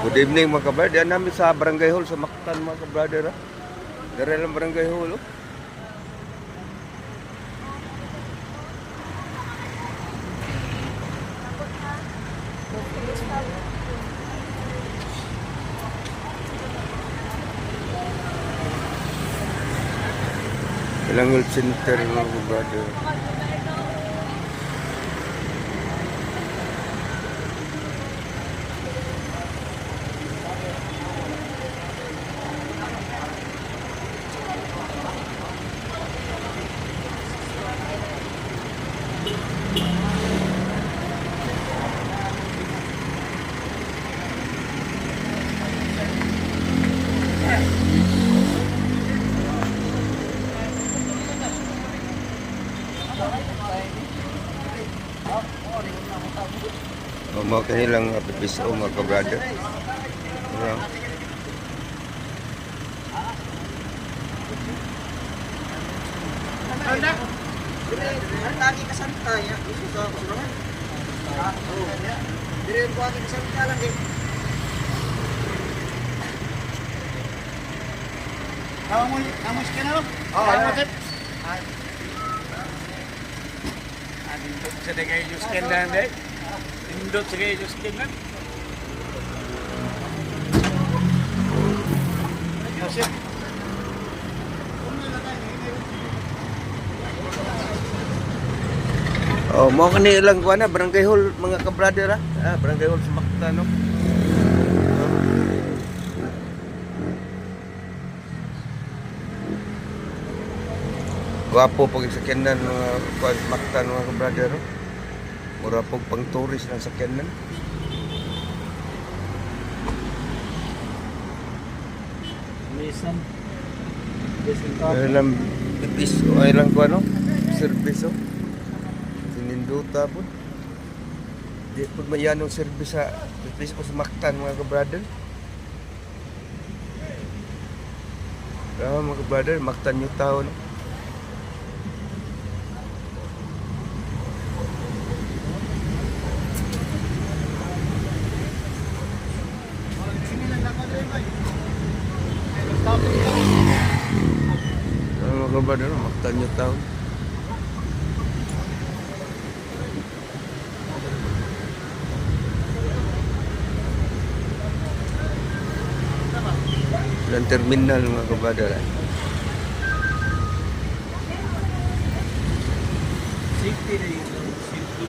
Good evening mga kabrad. Yan namin sa Barangay Hall sa Mactan mga kabrother. Dari lang Barangay Hall. Oh. Ilang health center mga kabrother. Mga kanilang pipiso mga kabrother. Lagi kasanta ya, isu sa kusuran. Dire ko lagi kasanta lang din. Amos ka na lo? Amos. Adindot sa dagay yung skin lang deh. Indot sa dagay yung skin lang. Yosef. Oh, mo kani ilang kuan na Barangay Hall mga kabrother ha. Barangay Hall sa Mactan no. Guwapo pag sakyanan mga kuan Mactan mga kabrother. Mura pog pang tourist ng sakyanan. Misan. Ilang pipiso, ilang kuan no? Serviso. Sininduta po. Di po mayanong service sa pipiso po sa Mactan mga kabrother. Mga kabrother, Mactan yung taon. Mga kabrother, Mactan yung taon. Dan terminal mga kabrother. Safety na yun.